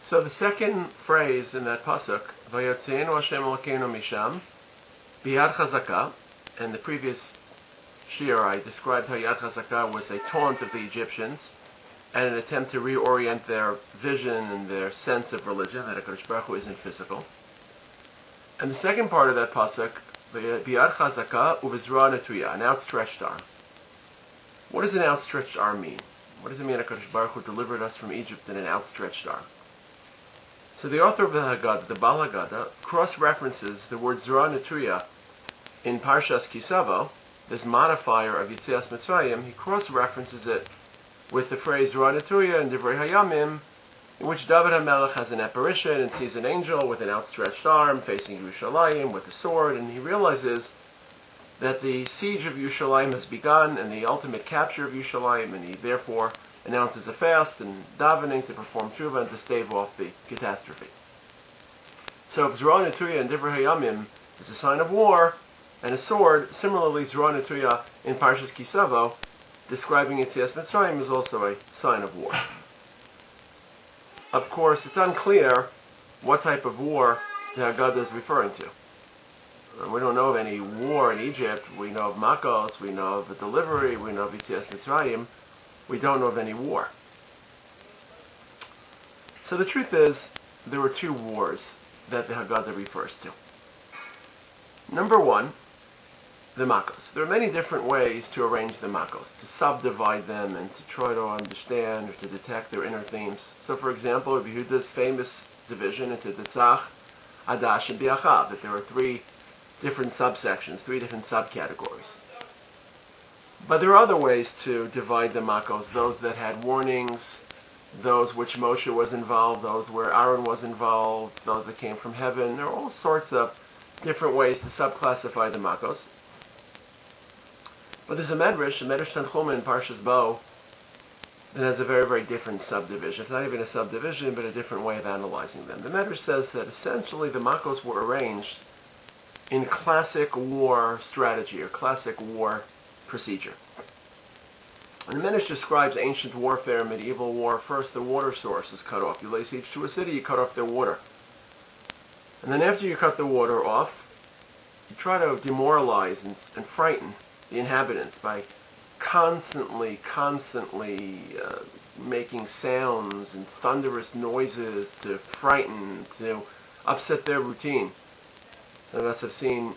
So the second phrase in that pasuk, Vayotzeinu Hashem Elokeinu Misham, Biyad Chazaka, and the previous shiur I described how Yad Chazaka was a taunt of the Egyptians and an attempt to reorient their vision and their sense of religion, that HaKadosh Baruch Hu isn't physical. And the second part of that pasuk, Biyad Chazaka Uvizra Netuya, an outstretched arm. What does an outstretched arm mean? What does it mean HaKadosh Baruch Hu delivered us from Egypt in an outstretched arm? So the author of the Haggadah, the Baal Haggadah, cross-references the word Zra Netuya in Parshas Kisavo, this modifier of Yitzias Mitzrayim. He cross-references it with the phrase Zra Netuya in Divrei Hayamim, in which David HaMelech has an apparition and sees an angel with an outstretched arm facing Yerushalayim with a sword, and he realizes that the siege of Yerushalayim has begun and the ultimate capture of Yerushalayim, and he therefore announces a fast and davening to perform tshuva and to stave off the catastrophe. So if Zra Netuya in Divrei Hayamim is a sign of war and a sword, similarly Zra Netuya in Parshas Kisavo, describing Yitzias Mitzrayim, is also a sign of war. Of course, it's unclear what type of war the Haggadah is referring to. We don't know of any war in Egypt. We know of Makos, we know of the delivery, we know of Yitzias Mitzrayim. We don't know of any war. So the truth is, there were two wars that the Haggadah refers to. Number one, the Makos. There are many different ways to arrange the Makos, to subdivide them and to try to understand or to detect their inner themes. So for example, Rabbi Yehuda's famous division into the tzei, adash, and biachav, that there are three different subsections, three different subcategories. But there are other ways to divide the Makos, those that had warnings, those which Moshe was involved, those where Aaron was involved, those that came from heaven. There are all sorts of different ways to subclassify the Makos. But there's a Medrash Tanchuma in Parshas Bo, that has a very, very different subdivision. It's not even a subdivision, but a different way of analyzing them. The Medrash says that essentially the Makos were arranged in classic war strategy or classic war procedure. And the Medrash describes ancient warfare, medieval war. First, the water source is cut off. You lay siege to a city, you cut off their water. And then after you cut the water off, you try to demoralize and frighten the inhabitants by constantly making sounds and thunderous noises to frighten, to upset their routine. Some of us have seen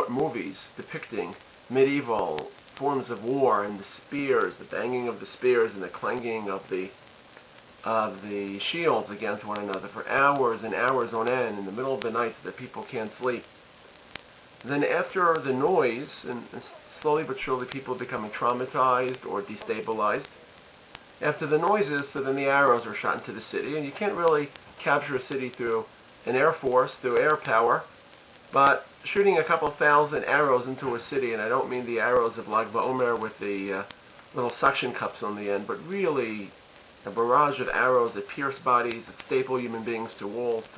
movies depicting medieval forms of war and the spears, the banging of the spears and the clanging of the shields against one another for hours and hours on end in the middle of the night so that people can't sleep. Then after the noise, and slowly but surely people are becoming traumatized or destabilized, after the noises, so then the arrows are shot into the city, and you can't really capture a city through an air force, through air power, but shooting a couple thousand arrows into a city, and I don't mean the arrows of Lag BaOmer with the little suction cups on the end, but really a barrage of arrows that pierce bodies, that staple human beings to walls,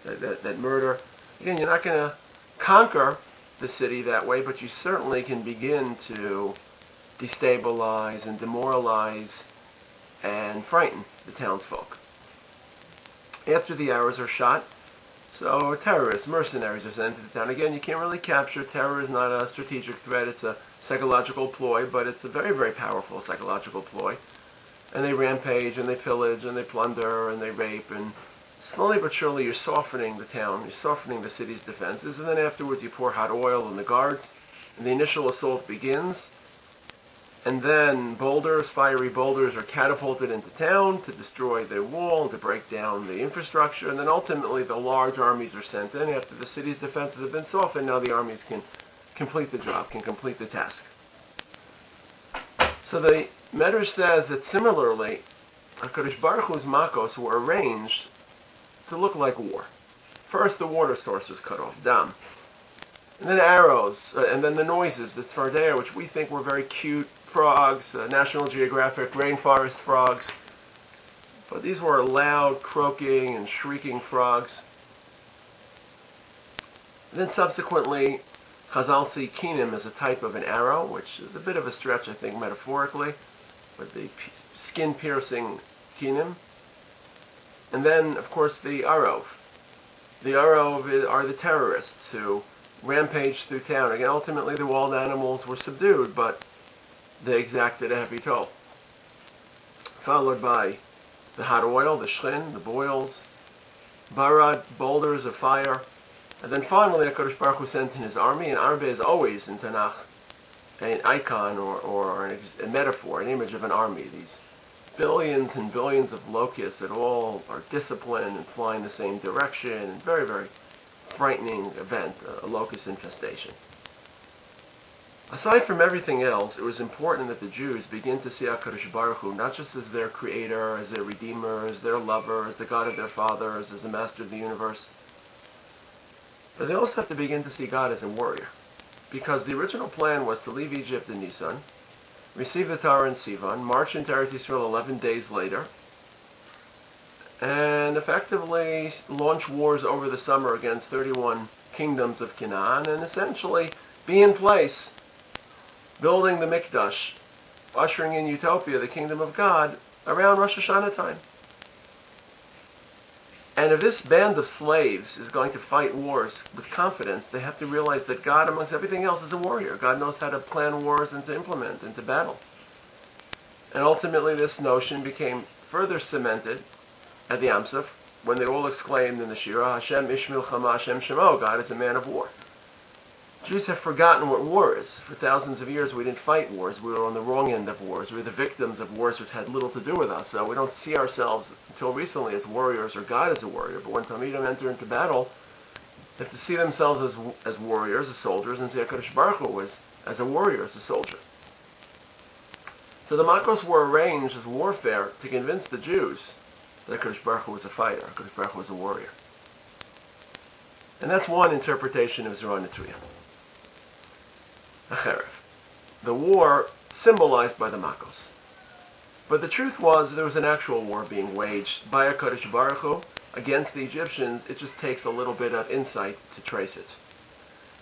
that murder. Again, you're not going to conquer the city that way, but you certainly can begin to destabilize and demoralize and frighten the townsfolk. After the arrows are shot, so terrorists, mercenaries are sent to the town. Again, you can't really capture. Terror is not a strategic threat. It's a psychological ploy, but it's a very, very powerful psychological ploy. And they rampage, and they pillage, and they plunder, and they rape, and slowly but surely you're softening the town, you're softening the city's defenses, and then afterwards you pour hot oil on the guards, and the initial assault begins, and then fiery boulders are catapulted into town to destroy the wall, to break down the infrastructure, and then ultimately the large armies are sent in. After the city's defenses have been softened, now the armies can complete the job, can complete the task. So the Medrash says that similarly, HaKadosh Baruch Hu's Makos were arranged to look like war. First, the water source was cut off, dam. And then arrows, and then the noises, the tzvardeya, which we think were very cute frogs, National Geographic rainforest frogs. But these were loud, croaking and shrieking frogs. And then subsequently, Chazal see kinim as a type of an arrow, which is a bit of a stretch, I think, metaphorically, but the skin-piercing kinim. And then, of course, the Arov. The Arov are the terrorists who rampaged through town. Again, ultimately the wild animals were subdued, but they exacted a heavy toll. Followed by the hot oil, the shchin, the boils, barad, boulders of fire, and then finally HaKadosh Baruch Hu sent in his army, and army is always in Tanakh an icon or a metaphor, an image of an army. These billions and billions of locusts that all are disciplined and fly in the same direction, and very, very frightening event, a locust infestation. Aside from everything else, it was important that the Jews begin to see HaKadosh Baruch Hu not just as their creator, as their redeemer, as their lover, as the God of their fathers, as the master of the universe, but they also have to begin to see God as a warrior. Because the original plan was to leave Egypt in Nisan, receive the Torah in Sivan, march into Eretz Yisrael 11 days later, and effectively launch wars over the summer against 31 kingdoms of Canaan, and essentially be in place, building the Mikdash, ushering in Utopia, the kingdom of God, around Rosh Hashanah time. And if this band of slaves is going to fight wars with confidence, they have to realize that God, amongst everything else, is a warrior. God knows how to plan wars and to implement and to battle. And ultimately this notion became further cemented at the Yam Suf when they all exclaimed in the Shira, Hashem ish milchama, Hashem shemo, God is a man of war. Jews have forgotten what war is. For thousands of years we didn't fight wars. We were on the wrong end of wars. We were the victims of wars which had little to do with us. So we don't see ourselves until recently as warriors or God as a warrior. But when Talmidim enter into battle, they have to see themselves as warriors, as soldiers, and see HaKadosh Baruch Hu as a warrior, as a soldier. So the Makos were arranged as warfare to convince the Jews that HaKadosh Baruch Hu was a fighter, HaKadosh Baruch Hu was a warrior. And that's one interpretation of Zerah Netuya. The war symbolized by the Makos. But the truth was there was an actual war being waged by HaKadosh Baruch Hu against the Egyptians. It just takes a little bit of insight to trace it.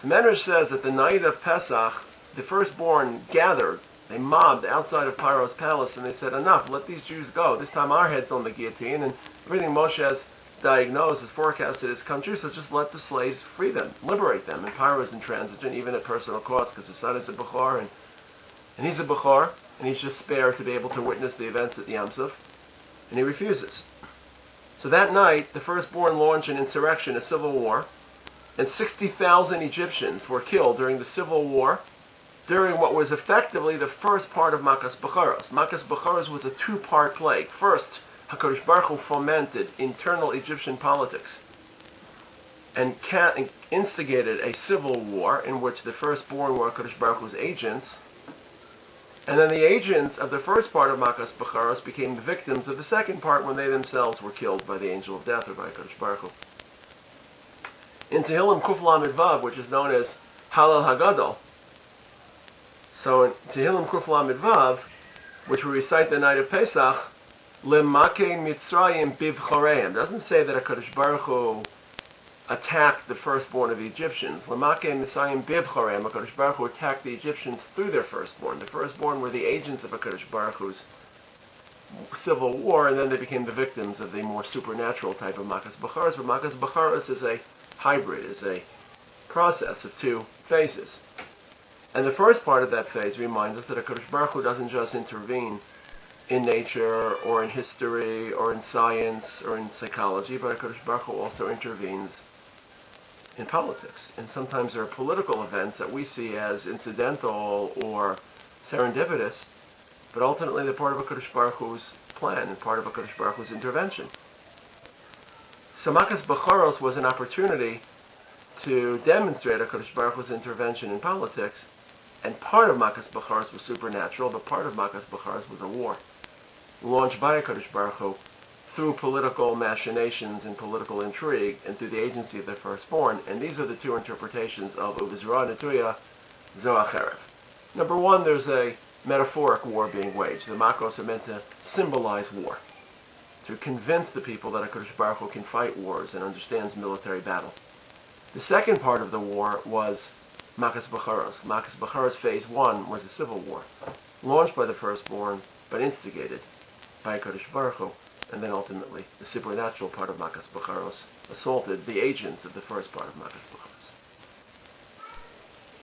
The Medrash says that the night of Pesach, the firstborn gathered, they mobbed outside of Pharaoh's palace, and they said, enough, let these Jews go. This time our head's on the guillotine, and everything Moshe has diagnosed, has forecasted, has come true, so just let the slaves free them, liberate them. And Pharaoh is intransigent, even at personal cost, because his son is a Bechor, and he's a Bechor, and he's just spared to be able to witness the events at the Yam Suf, and he refuses. So that night, the firstborn launched an insurrection, a civil war, and 60,000 Egyptians were killed during the civil war, during what was effectively the first part of Makas Becharos. Makas Becharos was a two-part plague. First, HaKadosh Baruch Hu fomented internal Egyptian politics and instigated a civil war in which the firstborn were HaKadosh Baruch Hu's agents, and then the agents of the first part of Makas Becharos became the victims of the second part when they themselves were killed by the angel of death or by HaKadosh Baruch Hu. In Tehillim Kuf Lamed Vav, which is known as Halal Hagadol, so in Tehillim Kuf Lamed Vav, which we recite the night of Pesach, Lemake Mitzrayim Bivchoreim, doesn't say that HaKadosh Baruch Hu attacked the firstborn of the Egyptians. Lemake Mitzrayim Bivchoreim, HaKadosh Baruch Hu attacked the Egyptians through their firstborn. The firstborn were the agents of HaKadosh Baruch Hu's civil war, and then they became the victims of the more supernatural type of Makas Becharos. But Makas Becharos is a hybrid, is a process of two phases. And the first part of that phase reminds us that HaKadosh Baruch Hu doesn't just intervene in nature, or in history, or in science, or in psychology, but HaKadosh Baruch Hu also intervenes in politics. And sometimes there are political events that we see as incidental or serendipitous, but ultimately they're part of HaKadosh Baruch Hu's plan and part of HaKadosh Baruch Hu's intervention. So Makas Becharos was an opportunity to demonstrate HaKadosh Baruch Hu's intervention in politics, and part of Makas Becharos was supernatural, but part of Makas Becharos was a war launched by HaKadosh Baruch Hu through political machinations and political intrigue and through the agency of the firstborn. And these are the two interpretations of Uvizra Netuya Zoacherev. Number one, there's a metaphoric war being waged. The Makos are meant to symbolize war, to convince the people that HaKadosh Baruch Hu can fight wars and understands military battle. The second part of the war was Makas Becharos. Makas Becharos phase one was a civil war, launched by the firstborn, but instigated by HaKadosh Baruch Hu. And then ultimately, the supernatural part of Makas Becharos assaulted the agents of the first part of Makas Becharos.